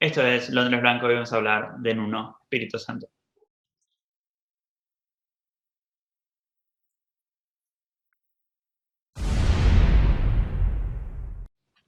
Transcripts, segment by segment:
Esto es Londres Blanco y vamos a hablar de Nuno Espíritu Santo.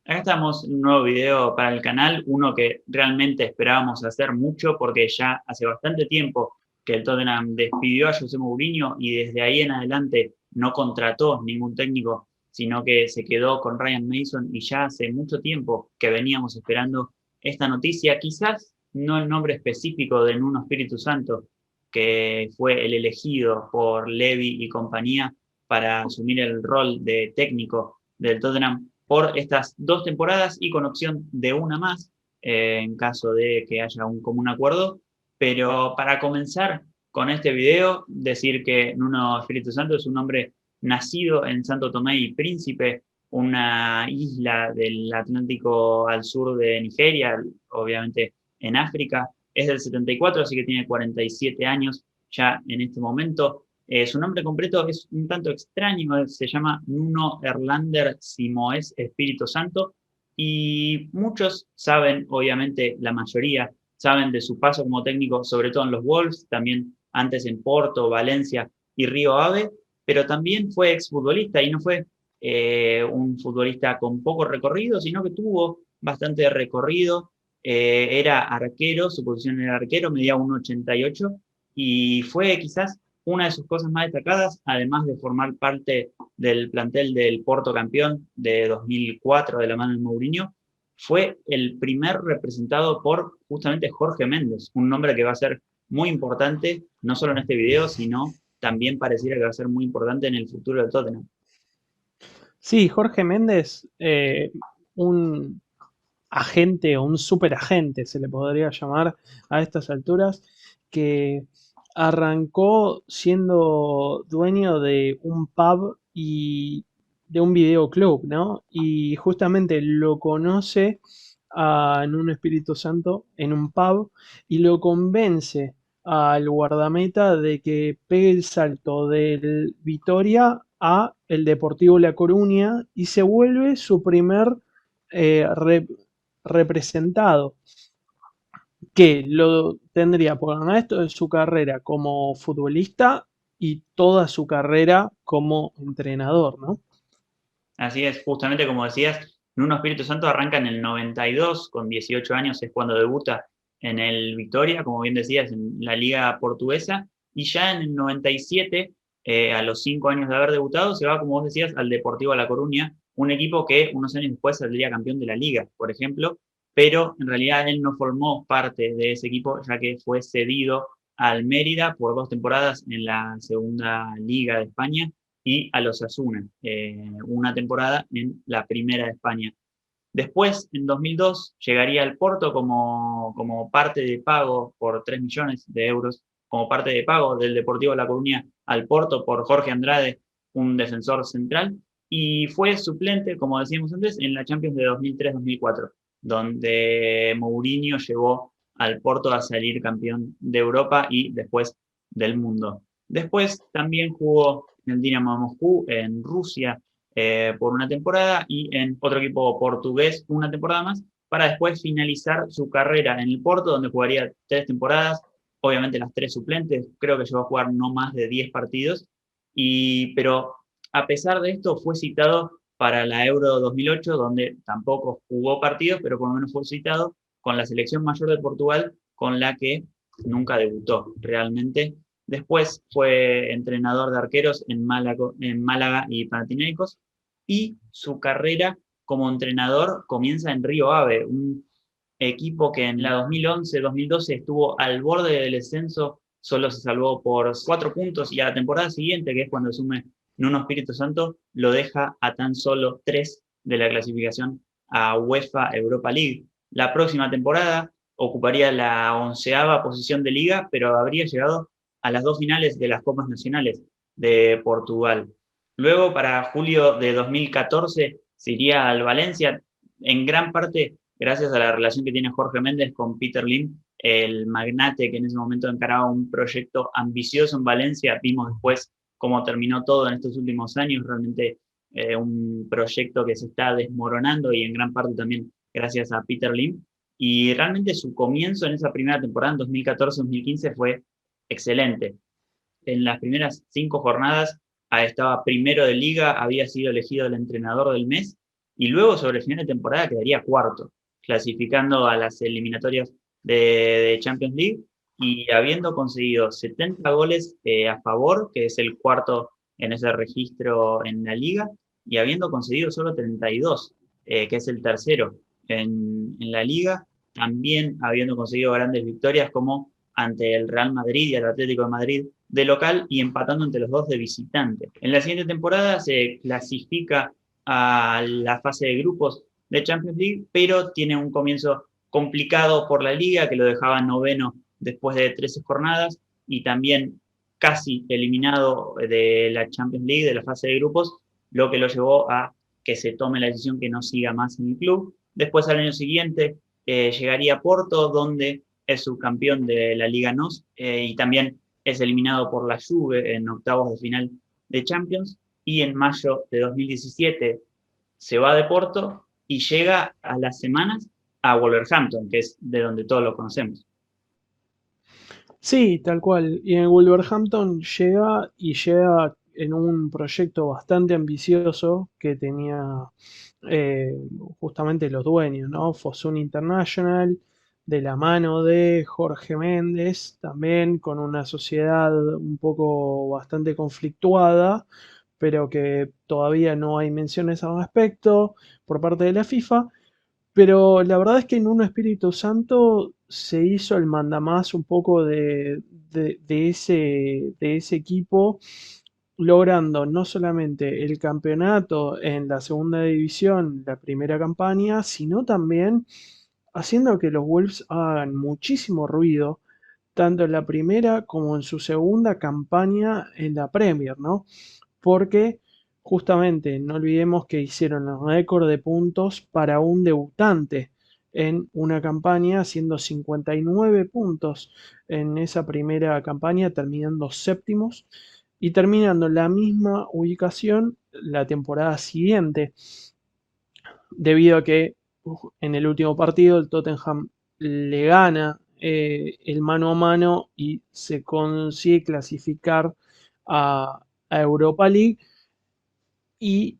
Acá estamos en un nuevo video para el canal, uno que realmente esperábamos hacer mucho porque ya hace bastante tiempo que el Tottenham despidió a José Mourinho y desde ahí en adelante no contrató ningún técnico, sino que se quedó con Ryan Mason y ya hace mucho tiempo que veníamos esperando esta noticia, quizás no el nombre específico de Nuno Espíritu Santo, que fue el elegido por Levy y compañía para asumir el rol de técnico del Tottenham por estas 2 temporadas y con opción de una más en caso de que haya un común acuerdo. Pero para comenzar con este video, decir que Nuno Espíritu Santo es un hombre nacido en Santo Tomé y Príncipe, una isla del Atlántico al sur de Nigeria, obviamente en África. Es del 74, así que tiene 47 años ya en este momento. Su nombre completo es un tanto extraño, se llama Nuno Erlander Simoes Espíritu Santo, y muchos saben, obviamente la mayoría, saben de su paso como técnico, sobre todo en los Wolves, también antes en Porto, Valencia y Río Ave, pero también fue exfutbolista y no fue un futbolista con poco recorrido, sino que tuvo bastante recorrido. Era arquero, su posición era arquero, medía 1,88 y fue quizás una de sus cosas más destacadas, además de formar parte del plantel del Porto campeón de 2004 de la mano de Mourinho, fue el primer representado por justamente Jorge Méndez, un nombre que va a ser muy importante, no solo en este video, sino también pareciera que va a ser muy importante en el futuro del Tottenham. Sí, Jorge Méndez, un agente o un superagente se le podría llamar a estas alturas, que arrancó siendo dueño de un pub y de un videoclub, ¿no? Y justamente lo conoce a Nuno Espíritu Santo en un pub y lo convence al guardameta de que pegue el salto del Vitoria a el Deportivo La Coruña y se vuelve su primer eh, re- representado, que lo tendría por el resto de su carrera como futbolista y toda su carrera como entrenador, ¿no? Así es, justamente como decías, Nuno Espíritu Santo arranca en el 92, con 18 años es cuando debuta en el Vitoria, como bien decías, en la Liga Portuguesa, y ya en el 97, a los 5 años de haber debutado, se va, como vos decías, al Deportivo La Coruña, un equipo que unos años después saldría campeón de la Liga, por ejemplo, pero en realidad él no formó parte de ese equipo, ya que fue cedido al Mérida por 2 temporadas en la segunda Liga de España y a los Osasuna, una temporada en la Primera de España. Después, en 2002, llegaría al Porto como parte de pago por 3 millones de euros, como parte de pago del Deportivo La Coruña al Porto por Jorge Andrade, un defensor central, y fue suplente, como decíamos antes, en la Champions de 2003-2004, donde Mourinho llevó al Porto a salir campeón de Europa y después del mundo. Después también jugó en el Dinamo Moscú, en Rusia, por una temporada y en otro equipo portugués una temporada más, para después finalizar su carrera en el Porto, donde jugaría 3 temporadas, obviamente las 3 suplentes, creo que llegó a jugar no más de 10 partidos, pero a pesar de esto fue citado para la Euro 2008, donde tampoco jugó partidos, pero por lo menos fue citado con la selección mayor de Portugal, con la que nunca debutó realmente. Después fue entrenador de arqueros en Málaga y Panathinaikos, y su carrera como entrenador comienza en Río Ave, un equipo que en la 2011-2012 estuvo al borde del descenso, solo se salvó por 4 puntos y a la temporada siguiente, que es cuando asume Nuno Espíritu Santo, lo deja a tan solo 3 de la clasificación a UEFA Europa League. La próxima temporada ocuparía la 11ª posición de liga, pero habría llegado a las 2 finales de las Copas Nacionales de Portugal. Luego, para julio de 2014, se iría al Valencia, en gran parte gracias a la relación que tiene Jorge Méndez con Peter Lim, el magnate que en ese momento encaraba un proyecto ambicioso en Valencia. Vimos después cómo terminó todo en estos últimos años, realmente un proyecto que se está desmoronando y en gran parte también gracias a Peter Lim. Y realmente su comienzo en esa primera temporada, en 2014-2015, fue excelente. En las primeras 5 jornadas estaba primero de liga, había sido elegido el entrenador del mes, y luego sobre el final de temporada quedaría cuarto, clasificando a las eliminatorias de Champions League y habiendo conseguido 70 goles a favor, que es el cuarto en ese registro en la liga, y habiendo conseguido solo 32, que es el tercero en la liga, también habiendo conseguido grandes victorias como ante el Real Madrid y el Atlético de Madrid de local y empatando entre los dos de visitante. En la siguiente temporada se clasifica a la fase de grupos de Champions League, pero tiene un comienzo complicado por la liga, que lo dejaba noveno después de 13 jornadas, y también casi eliminado de la Champions League, de la fase de grupos, lo que lo llevó a que se tome la decisión que no siga más en el club. Después, al año siguiente, llegaría a Porto, donde es subcampeón de la Liga NOS y también es eliminado por la Juve en octavos de final de Champions. Y en mayo de 2017 se va de Porto y llega a las semanas a Wolverhampton, que es de donde todos lo conocemos. Sí, tal cual. Y en Wolverhampton llega y llega en un proyecto bastante ambicioso que tenía eh, justamente los dueños, ¿no? Fosun International, de la mano de Jorge Méndez, también con una sociedad un poco bastante conflictuada, pero que todavía no hay menciones al respecto por parte de la FIFA. Pero la verdad es que en un Espíritu Santo se hizo el mandamás un poco de ese equipo, logrando no solamente el campeonato en la segunda división, la primera campaña, sino también haciendo que los Wolves hagan muchísimo ruido, tanto en la primera como en su segunda campaña en la Premier, ¿no? Porque justamente no olvidemos que hicieron el récord de puntos para un debutante en una campaña, haciendo 59 puntos en esa primera campaña, terminando séptimos y terminando la misma ubicación la temporada siguiente, debido a que en el último partido el Tottenham le gana el mano a mano y se consigue clasificar a Europa League, y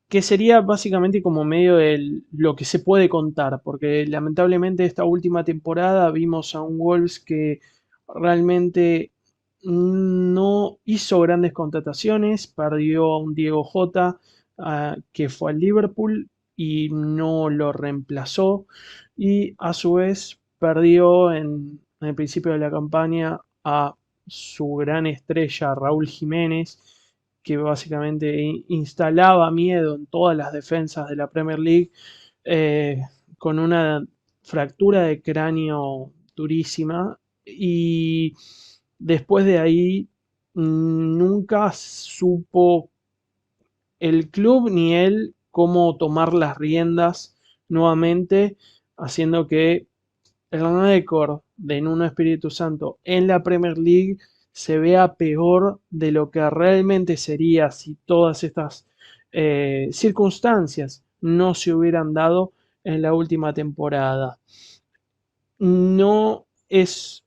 que sería básicamente como medio de lo que se puede contar, porque lamentablemente esta última temporada vimos a un Wolves que realmente no hizo grandes contrataciones, perdió a un Diego Jota que fue al Liverpool y no lo reemplazó, y a su vez perdió en el principio de la campaña a su gran estrella Raúl Jiménez, que básicamente instalaba miedo en todas las defensas de la Premier League, eh, con una fractura de cráneo durísima, y después de ahí nunca supo el club ni él cómo tomar las riendas nuevamente, haciendo que el récord de Nuno Espíritu Santo en la Premier League se vea peor de lo que realmente sería si todas estas circunstancias no se hubieran dado en la última temporada. No es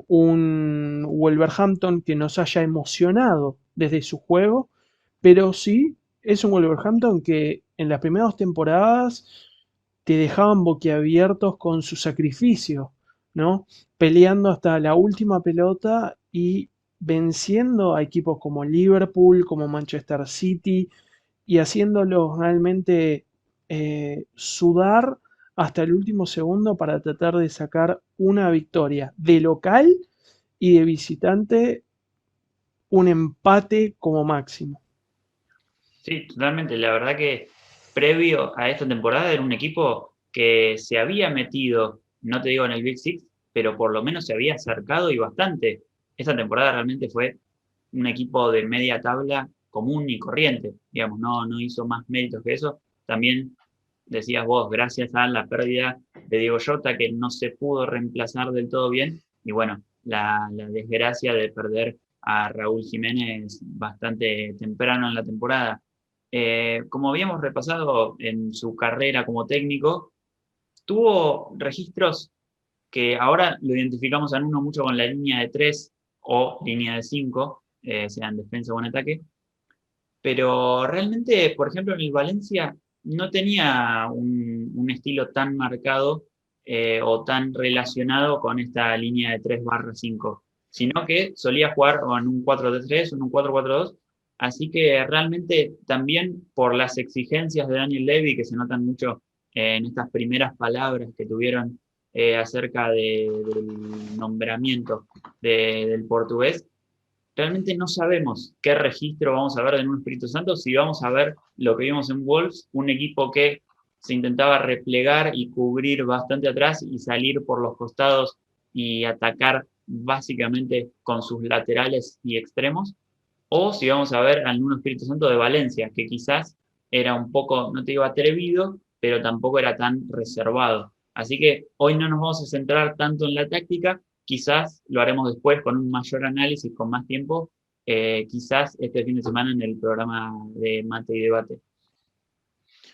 un Wolverhampton que nos haya emocionado desde su juego, pero sí es un Wolverhampton que en las primeras 2 temporadas te dejaban boquiabiertos con su sacrificio, ¿no? Peleando hasta la última pelota y venciendo a equipos como Liverpool, como Manchester City, y haciéndolos realmente sudar hasta el último segundo para tratar de sacar una victoria de local, y de visitante un empate como máximo. Sí, totalmente. La verdad que previo a esta temporada era un equipo que se había metido, no te digo en el Big Six, pero por lo menos se había acercado y bastante. Esta temporada realmente fue un equipo de media tabla común y corriente, digamos, no hizo más méritos que eso. También decías vos, gracias a la pérdida de Diego Jota, que no se pudo reemplazar del todo bien, y bueno, la desgracia de perder a Raúl Jiménez bastante temprano en la temporada. Como habíamos repasado en su carrera como técnico, tuvo registros que ahora lo identificamos a uno mucho con la línea de 3 o línea de 5, sea en defensa o en ataque, pero realmente, por ejemplo, en el Valencia no tenía un estilo tan marcado o tan relacionado con esta línea de 3/5, sino que solía jugar o en un 4-3-3 o en un 4-4-2. Así que realmente también por las exigencias de Daniel Levy, que se notan mucho en estas primeras palabras que tuvieron acerca del nombramiento del portugués, realmente no sabemos qué registro vamos a ver de un Espíritu Santo, si vamos a ver lo que vimos en Wolves, un equipo que se intentaba replegar y cubrir bastante atrás y salir por los costados y atacar básicamente con sus laterales y extremos, o si vamos a ver al Nuno Espíritu Santo de Valencia, que quizás era un poco, no te digo atrevido, pero tampoco era tan reservado. Así que hoy no nos vamos a centrar tanto en la táctica, quizás lo haremos después con un mayor análisis, con más tiempo, quizás este fin de semana en el programa de Mate y Debate.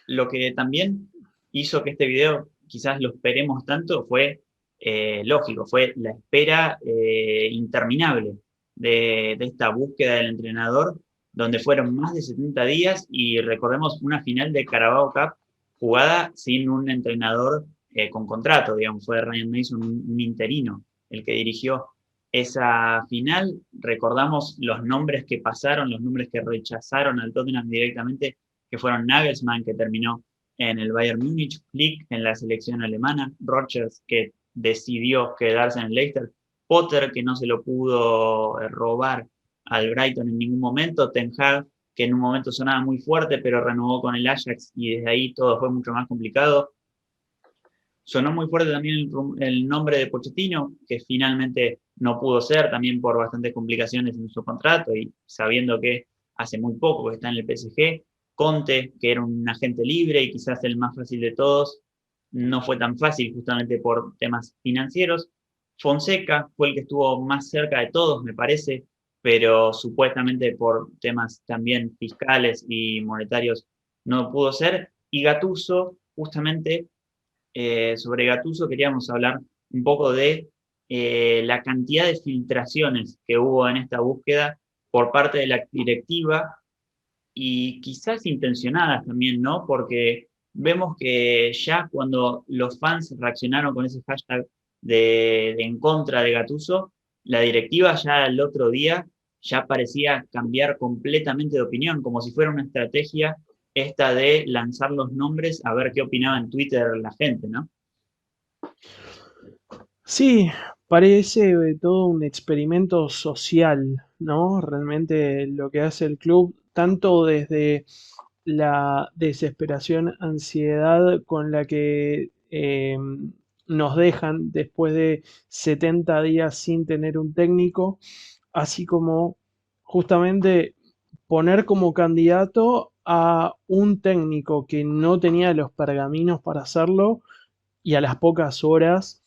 Lo que también hizo que este video quizás lo esperemos tanto fue, lógico, fue la espera interminable de esta búsqueda del entrenador, donde fueron más de 70 días y recordemos una final de Carabao Cup jugada sin un entrenador con contrato, digamos, fue Ryan Mason, un interino, el que dirigió esa final. Recordamos los nombres que pasaron, los nombres que rechazaron al Tottenham directamente, que fueron Nagelsmann, que terminó en el Bayern Múnich, Flick en la selección alemana, Rodgers, que decidió quedarse en el Leicester, Potter, que no se lo pudo robar al Brighton en ningún momento, Ten Hag, que en un momento sonaba muy fuerte, pero renovó con el Ajax y desde ahí todo fue mucho más complicado. Sonó muy fuerte también el nombre de Pochettino, que finalmente no pudo ser, también por bastantes complicaciones en su contrato y sabiendo que hace muy poco que está en el PSG. Conte, que era un agente libre y quizás el más fácil de todos, no fue tan fácil justamente por temas financieros. Fonseca fue el que estuvo más cerca de todos, me parece, pero supuestamente por temas también fiscales y monetarios no pudo ser. Y Gattuso, justamente sobre Gattuso queríamos hablar un poco de la cantidad de filtraciones que hubo en esta búsqueda por parte de la directiva y quizás intencionadas también, ¿no? Porque vemos que ya cuando los fans reaccionaron con ese hashtag de en contra de Gattuso, la directiva ya el otro día ya parecía cambiar completamente de opinión, como si fuera una estrategia esta de lanzar los nombres a ver qué opinaba en Twitter la gente, ¿no? Sí, parece todo un experimento social, ¿no? Realmente lo que hace el club, tanto desde la desesperación, ansiedad con la que nos dejan después de 70 días sin tener un técnico, así como justamente poner como candidato a un técnico que no tenía los pergaminos para hacerlo y a las pocas horas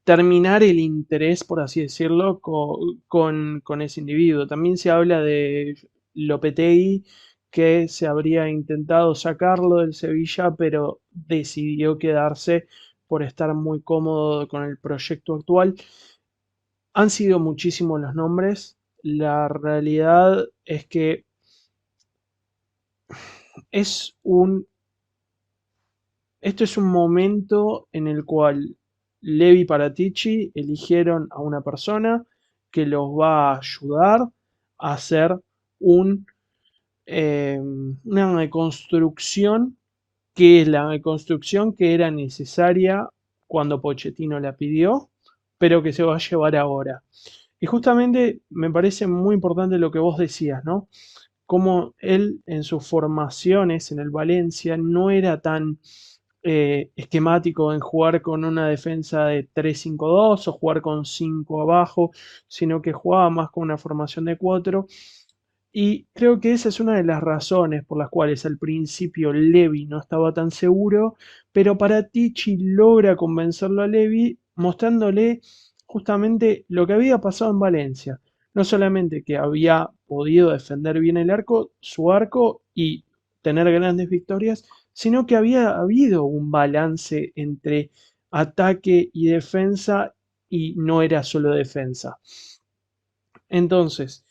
terminar el interés, por así decirlo, con ese individuo. También se habla de Lopetegui, que se habría intentado sacarlo del Sevilla, pero decidió quedarse por estar muy cómodo con el proyecto actual. Han sido muchísimos los nombres. La realidad es que es un esto es un momento en el cual Levi Paratici eligieron a una persona que los va a ayudar a hacer un, una reconstrucción, que es la reconstrucción que era necesaria cuando Pochettino la pidió, pero que se va a llevar ahora. Y justamente me parece muy importante lo que vos decías, ¿no? Como él en sus formaciones en el Valencia no era tan esquemático en jugar con una defensa de 3-5-2 o jugar con 5 abajo, sino que jugaba más con una formación de 4. Y creo que esa es una de las razones por las cuales al principio Levi no estaba tan seguro, pero Paratici logra convencerlo a Levi mostrándole justamente lo que había pasado en Valencia. No solamente que había podido defender bien el arco, su arco y tener grandes victorias, sino que había habido un balance entre ataque y defensa y no era solo defensa. Entonces,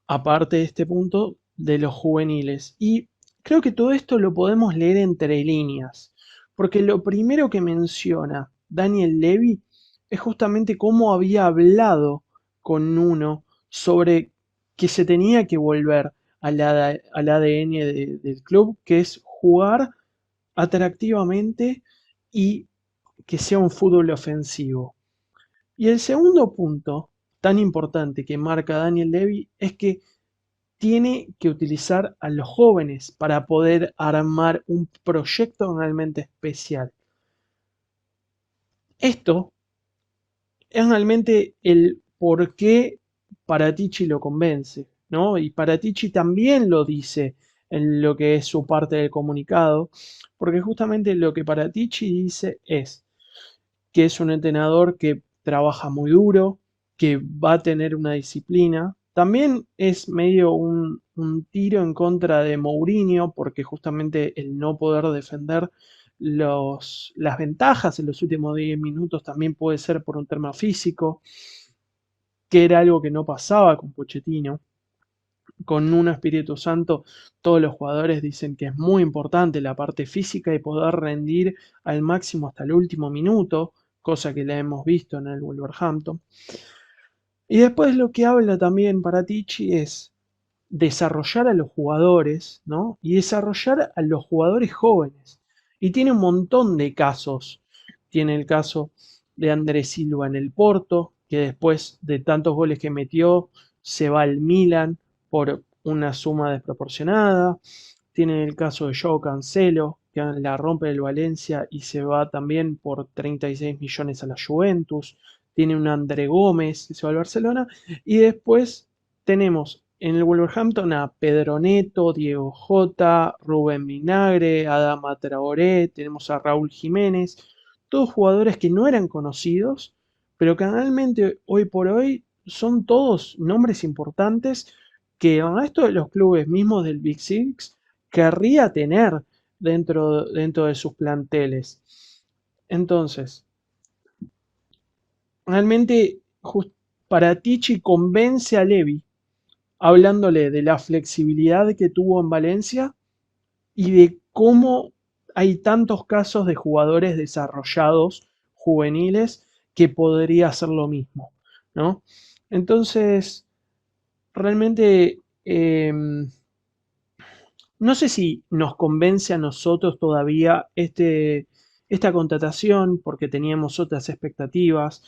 aparte de este punto de los juveniles, y creo que todo esto lo podemos leer entre líneas, porque lo primero que menciona Daniel Levy es justamente cómo había hablado con Nuno sobre que se tenía que volver al ADN del club, que es jugar atractivamente y que sea un fútbol ofensivo. Y el segundo punto tan importante que marca Daniel Levy es que tiene que utilizar a los jóvenes para poder armar un proyecto realmente especial. Esto es realmente el por qué Paratici lo convence, ¿no? Y Paratici también lo dice en lo que es su parte del comunicado, porque justamente lo que Paratici dice es que es un entrenador que trabaja muy duro, que va a tener una disciplina. También es medio un tiro en contra de Mourinho, porque justamente el no poder defender las ventajas en los últimos 10 minutos también puede ser por un tema físico, que era algo que no pasaba con Pochettino. Con un Espíritu Santo, todos los jugadores dicen que es muy importante la parte física y poder rendir al máximo hasta el último minuto, cosa que la hemos visto en el Wolverhampton. Y después lo que habla también Paratici es desarrollar a los jugadores, ¿no? Y desarrollar a los jugadores jóvenes. Y tiene un montón de casos. Tiene el caso de Andrés Silva en el Porto, que después de tantos goles que metió, se va al Milan por una suma desproporcionada. Tiene el caso de Joao Cancelo, que la rompe el Valencia y se va también por 36 millones a la Juventus. Tiene un André Gómez, que se va al Barcelona. Y después tenemos en el Wolverhampton a Pedro Neto, Diego Jota, Rubén Vinagre, Adama Traoré, tenemos a Raúl Jiménez, todos jugadores que no eran conocidos, pero que realmente hoy por hoy son todos nombres importantes que el resto de los clubes mismos del Big Six querría tener dentro de sus planteles. Entonces, realmente Paratici convence a Levy hablándole de la flexibilidad que tuvo en Valencia y de cómo hay tantos casos de jugadores desarrollados juveniles que podría hacer lo mismo, ¿no? Entonces, realmente no sé si nos convence a nosotros todavía esta contratación, porque teníamos otras expectativas,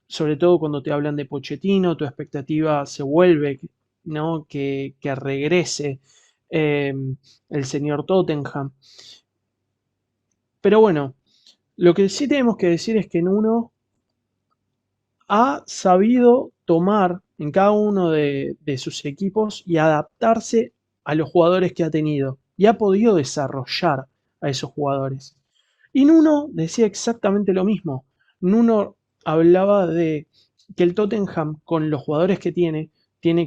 sobre todo cuando te hablan de Pochettino, tu expectativa se vuelve, ¿no? Que regrese eh, el señor Tottenham. Pero bueno, lo que sí tenemos que decir es que Nuno ha sabido tomar en cada uno de sus equipos y adaptarse a los jugadores que ha tenido y ha podido desarrollar a esos jugadores. Y Nuno decía exactamente lo mismo. Nuno hablaba de que el Tottenham, con los jugadores que tiene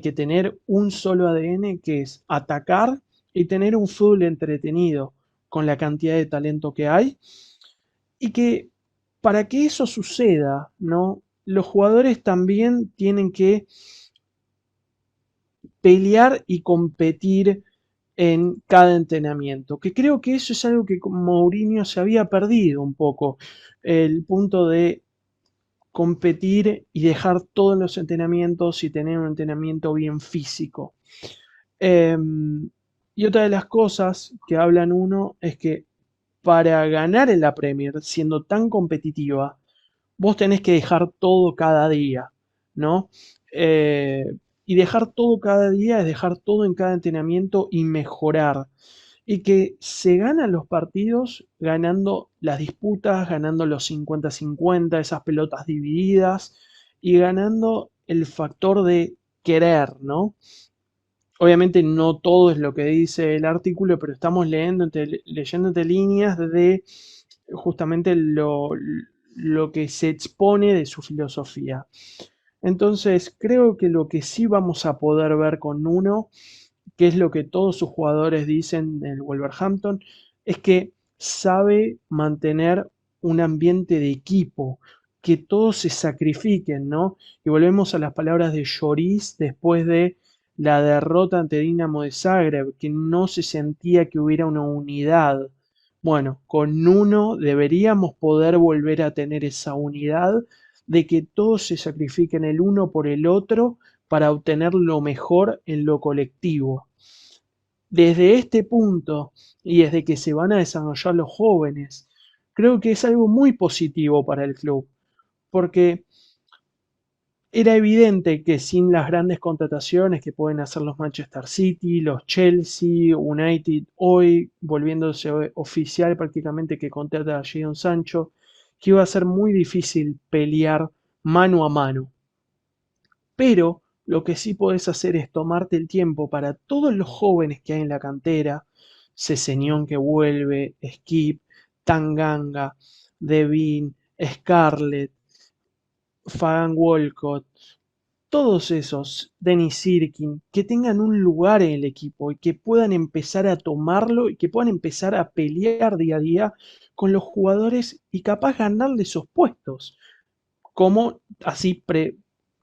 que tener un solo ADN, que es atacar y tener un fútbol entretenido con la cantidad de talento que hay. Y que para que eso suceda, ¿no? Los jugadores también tienen que pelear y competir en cada entrenamiento, que creo que eso es algo que con Mourinho se había perdido un poco, el punto de competir y dejar todos los entrenamientos y tener un entrenamiento bien físico. Y otra de las cosas que hablan uno es que para ganar en la Premier, siendo tan competitiva, vos tenés que dejar todo cada día, ¿no? Eh, y dejar todo cada día es dejar todo en cada entrenamiento y mejorar. Y que se ganan los partidos ganando las disputas, ganando los 50-50, esas pelotas divididas y ganando el factor de querer, ¿no? Obviamente no todo es lo que dice el artículo, pero estamos leyendo entre líneas de justamente lo que se expone de su filosofía. Entonces, creo que lo que sí vamos a poder ver con Nuno, que es lo que todos sus jugadores dicen del Wolverhampton, es que sabe mantener un ambiente de equipo, que todos se sacrifiquen, ¿no? Y volvemos a las palabras de Lloris después de la derrota ante Dinamo de Zagreb, que no se sentía que hubiera una unidad. Bueno, con uno deberíamos poder volver a tener esa unidad de que todos se sacrifiquen el uno por el otro para obtener lo mejor en lo colectivo. Desde este punto y desde que se van a desarrollar los jóvenes, creo que es algo muy positivo para el club, porque era evidente que sin las grandes contrataciones que pueden hacer los Manchester City, los Chelsea, United, hoy volviéndose oficial prácticamente que contrata a Jadon Sancho, que iba a ser muy difícil pelear mano a mano. Pero lo que sí podés hacer es tomarte el tiempo para todos los jóvenes que hay en la cantera, Sessegnon que vuelve, Skip, Tanganga, Devin, Scarlett, Fagan Walcott, todos esos, Dennis Sirkin, que tengan un lugar en el equipo y que puedan empezar a tomarlo y que puedan empezar a pelear día a día con los jugadores y capaz ganarle esos puestos, como así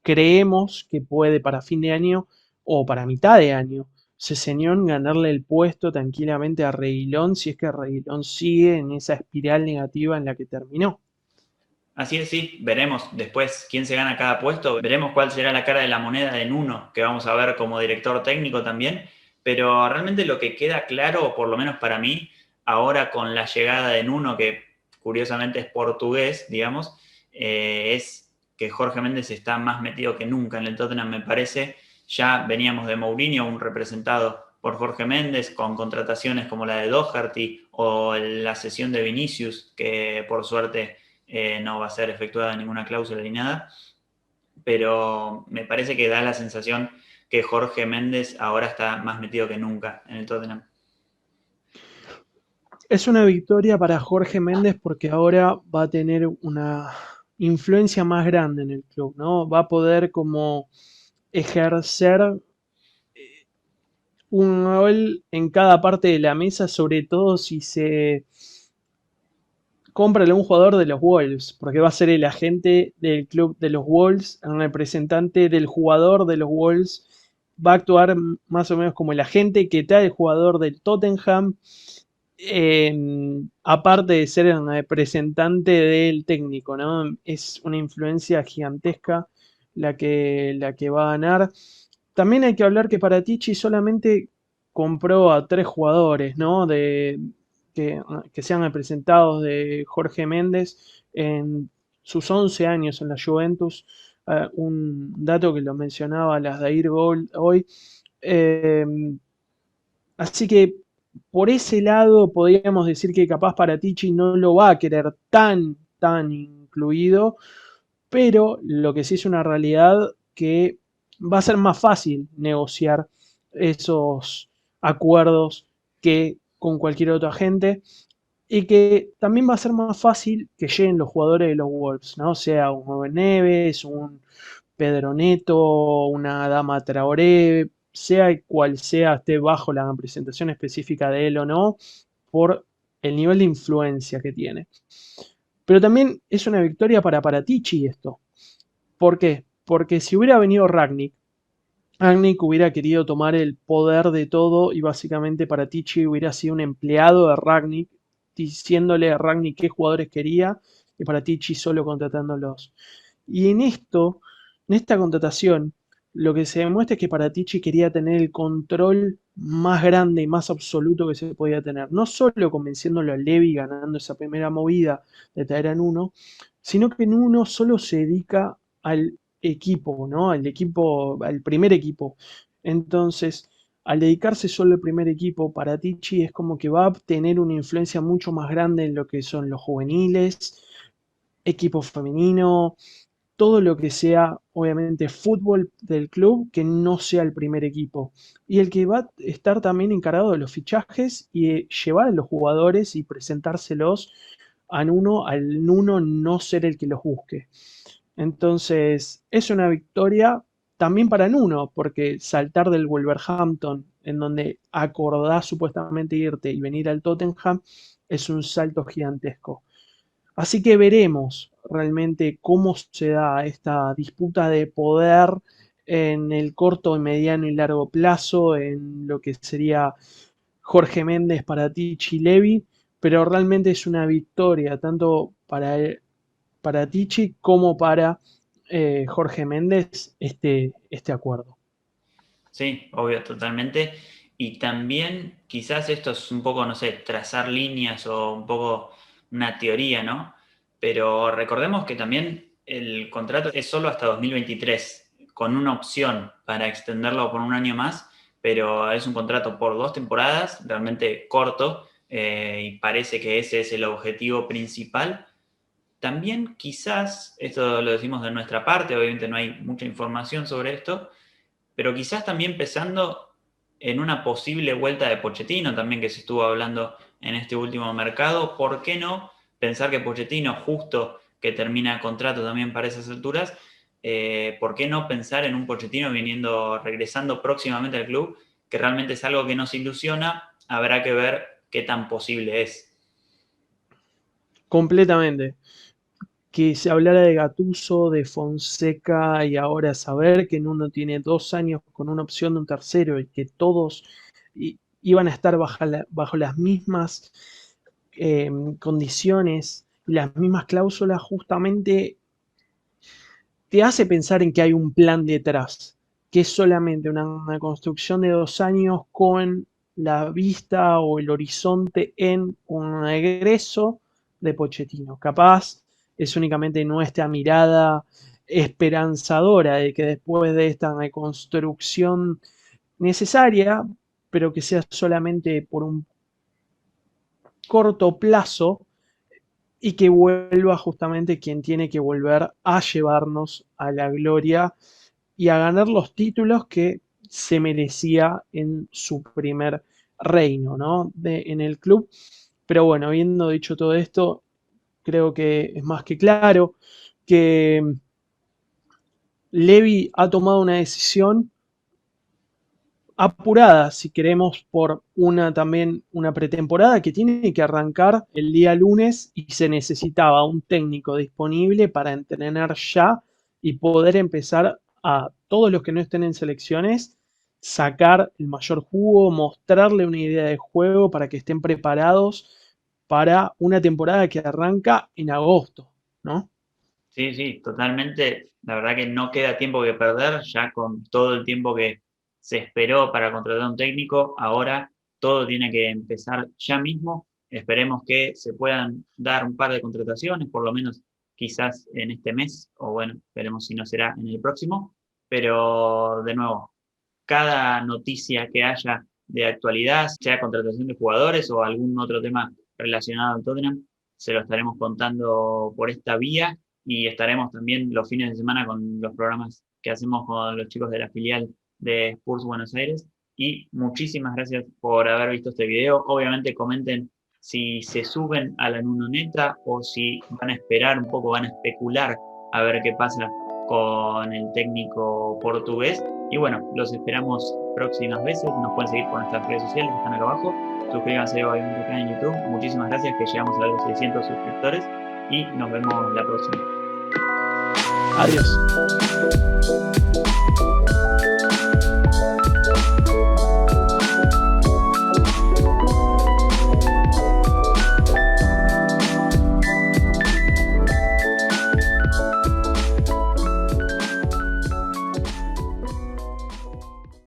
creemos que puede para fin de año o para mitad de año. Sessegnon ganarle el puesto tranquilamente a Reguilón si es que Reguilón sigue en esa espiral negativa en la que terminó. Así es, sí, veremos después quién se gana cada puesto, veremos cuál será la cara de la moneda de Nuno, que vamos a ver como director técnico también, pero realmente lo que queda claro, o por lo menos para mí, ahora con la llegada de Nuno, que curiosamente es portugués, digamos, es que Jorge Méndez está más metido que nunca en el Tottenham, me parece. Ya veníamos de Mourinho, un representado por Jorge Méndez, con contrataciones como la de Doherty o la cesión de Vinicius, que por suerte no va a ser efectuada ninguna cláusula ni nada, pero me parece que da la sensación que Jorge Méndez ahora está más metido que nunca en el Tottenham. Es una victoria para Jorge Méndez porque ahora va a tener una influencia más grande en el club, ¿no? Va a poder como ejercer un rol en cada parte de la mesa, sobre todo si se cómprale un jugador de los Wolves, porque va a ser el agente del club de los Wolves, el representante del jugador de los Wolves, va a actuar más o menos como el agente que trae el jugador del Tottenham, aparte de ser el representante del técnico, ¿no? Es una influencia gigantesca la que va a ganar. También hay que hablar que Paratici solamente compró a 3 jugadores, ¿no? Que sean representados de Jorge Méndez en sus 11 años en la Juventus. Un dato que lo mencionaba las Dair Gold hoy. Eh, Así que por ese lado podríamos decir que capaz Paratici no lo va a querer tan incluido, pero lo que sí es una realidad que va a ser más fácil negociar esos acuerdos que con cualquier otro agente y que también va a ser más fácil que lleguen los jugadores de los Wolves, ¿no? Sea un Rubén Neves, un Pedro Neto, una Dama Traoré, sea cual sea, esté bajo la representación específica de él o no, por el nivel de influencia que tiene. Pero también es una victoria para Paratici esto. ¿Por qué? Porque si hubiera venido Ragnick hubiera querido tomar el poder de todo y básicamente Paratici hubiera sido un empleado de Ragnick, diciéndole a Ragnick qué jugadores quería y Paratici solo contratándolos. Y en esta contratación, lo que se demuestra es que Paratici quería tener el control más grande y más absoluto que se podía tener. No solo convenciéndolo a Levy ganando esa primera movida de traer a Nuno, sino que Nuno solo se dedica al equipo, ¿no? Al equipo, al primer equipo. Entonces, al dedicarse solo al primer equipo, Paratici es como que va a tener una influencia mucho más grande en lo que son los juveniles, equipo femenino, todo lo que sea, obviamente, fútbol del club que no sea el primer equipo. Y el que va a estar también encargado de los fichajes y llevar a los jugadores y presentárselos a Nuno, al Nuno no ser el que los busque. Entonces, es una victoria también para Nuno, porque saltar del Wolverhampton en donde acordás supuestamente irte y venir al Tottenham, es un salto gigantesco. Así que veremos realmente cómo se da esta disputa de poder en el corto, mediano y largo plazo, en lo que sería Jorge Méndez para Tichi Levy, pero realmente es una victoria tanto para Tichi como para Jorge Méndez este acuerdo. Sí, obvio, totalmente. Y también quizás esto es un poco, no sé, trazar líneas o un poco una teoría, ¿no? Pero recordemos que también el contrato es solo hasta 2023, con una opción para extenderlo por un año más, pero es un contrato por 2 temporadas, realmente corto, y parece que ese es el objetivo principal. También quizás, esto lo decimos de nuestra parte, obviamente no hay mucha información sobre esto, pero quizás también pensando en una posible vuelta de Pochettino, también que se estuvo hablando en este último mercado, ¿por qué no pensar que Pochettino, justo que termina contrato también para esas alturas, ¿por qué no pensar en un Pochettino regresando próximamente al club, que realmente es algo que nos ilusiona? Habrá que ver qué tan posible es. Completamente. Que se hablara de Gattuso, de Fonseca y ahora saber que en uno tiene 2 años con una opción de un tercero y que todos iban a estar bajo las mismas condiciones y las mismas cláusulas, justamente te hace pensar en que hay un plan detrás, que es solamente una construcción de 2 años con la vista o el horizonte en un egreso de Pochettino. Capaz es únicamente nuestra mirada esperanzadora de que después de esta reconstrucción necesaria, pero que sea solamente por un corto plazo, y que vuelva justamente quien tiene que volver a llevarnos a la gloria y a ganar los títulos que se merecía en su primer reino, ¿no? En el club. Pero bueno, habiendo dicho todo esto, creo que es más que claro que Levy ha tomado una decisión apurada, si queremos, por también una pretemporada que tiene que arrancar el día lunes y se necesitaba un técnico disponible para entrenar ya y poder empezar a todos los que no estén en selecciones sacar el mayor jugo, mostrarle una idea de juego para que estén preparados para una temporada que arranca en agosto, ¿no? Sí, sí, totalmente. La verdad que no queda tiempo que perder, ya con todo el tiempo que se esperó para contratar a un técnico, ahora todo tiene que empezar ya mismo. Esperemos que se puedan dar un par de contrataciones, por lo menos quizás en este mes, o bueno, veremos si no será en el próximo. Pero de nuevo, cada noticia que haya de actualidad, sea contratación de jugadores o algún otro tema relacionado al Tottenham, se lo estaremos contando por esta vía y estaremos también los fines de semana con los programas que hacemos con los chicos de la filial de Spurs Buenos Aires. Y muchísimas gracias por haber visto este video. Obviamente comenten si se suben a la Nunoneta o si van a esperar un poco, van a especular a ver qué pasa con el técnico portugués. Y bueno, los esperamos próximas veces. Nos pueden seguir por nuestras redes sociales que están acá abajo. Suscríbanse obviamente acá en YouTube. Muchísimas gracias que llegamos a los 600 suscriptores y nos vemos la próxima. Adiós.